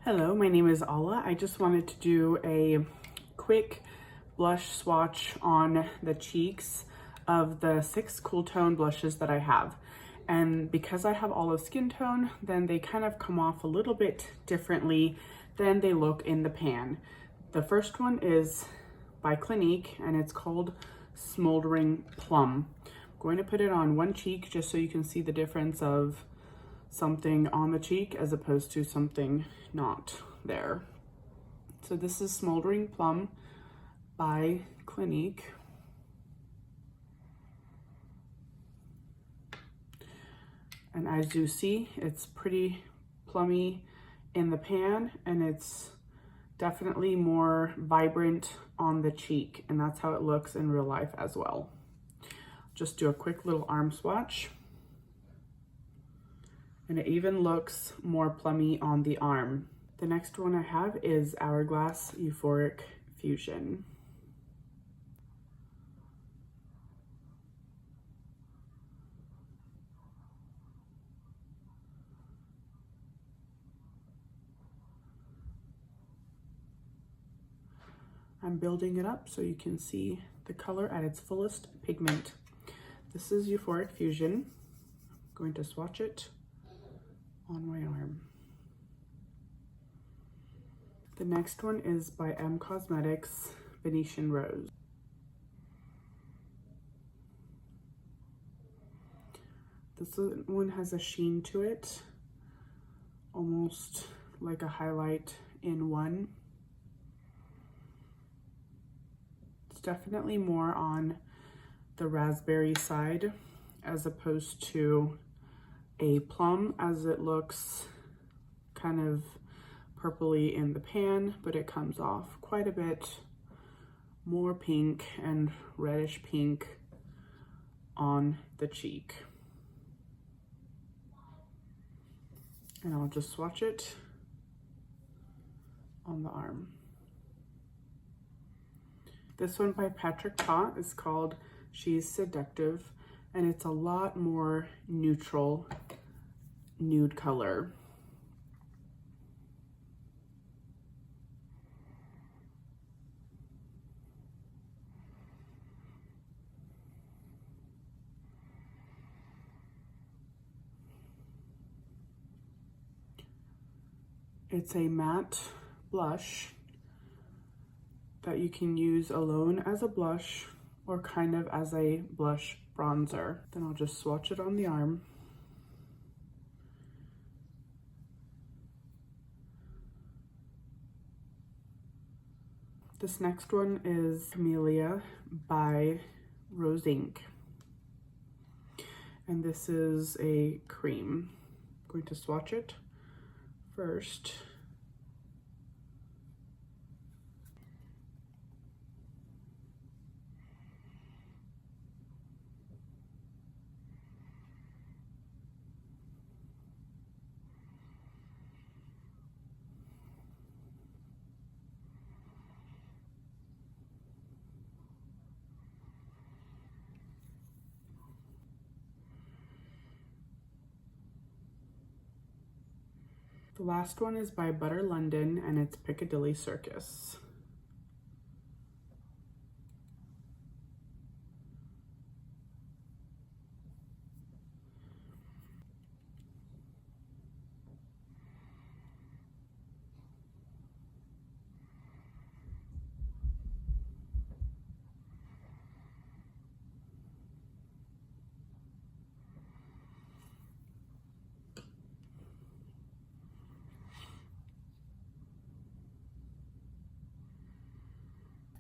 Hello, my name is Ala. I just wanted to do a quick blush swatch on the cheeks of the 6 cool tone blushes that I have. And because I have olive skin tone, then they kind of come off a little bit differently than they look in the pan. The first one is by Clinique and it's called Smoldering Plum. I'm going to put it on one cheek just so you can see the difference of something on the cheek as opposed to something not there. So this is Smoldering Plum by Clinique. And as you see, it's pretty plummy in the pan and it's definitely more vibrant on the cheek, and that's how it looks in real life as well. Just do a quick little arm swatch. And it even looks more plummy on the arm. The next one I have is Hourglass Euphoric Fusion. I'm building it up so you can see the color at its fullest pigment. This is Euphoric Fusion. I'm going to swatch it on my arm. The next one is by Cosmetics Venetian Rose. This one has a sheen to it, almost like a highlight in one. It's definitely more on the raspberry side as opposed to a plum, as it looks kind of purpley in the pan, but it comes off quite a bit more pink and reddish pink on the cheek. And I'll just swatch it on the arm. This one by Patrick Ta is called She's Seductive, and it's a lot more neutral nude color. It's a matte blush that you can use alone as a blush or kind of as a blush bronzer. Then I'll just swatch it on the arm. This next one is Camellia by Rose Inc. And this is a cream. I'm going to swatch it first. The last one is by Butter London and it's Piccadilly Circus.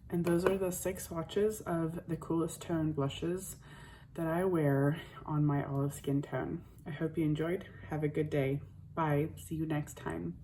And those are the 6 swatches of the coolest tone blushes that I wear on my olive skin tone. I hope you enjoyed. Have a good day. Bye. See you next time.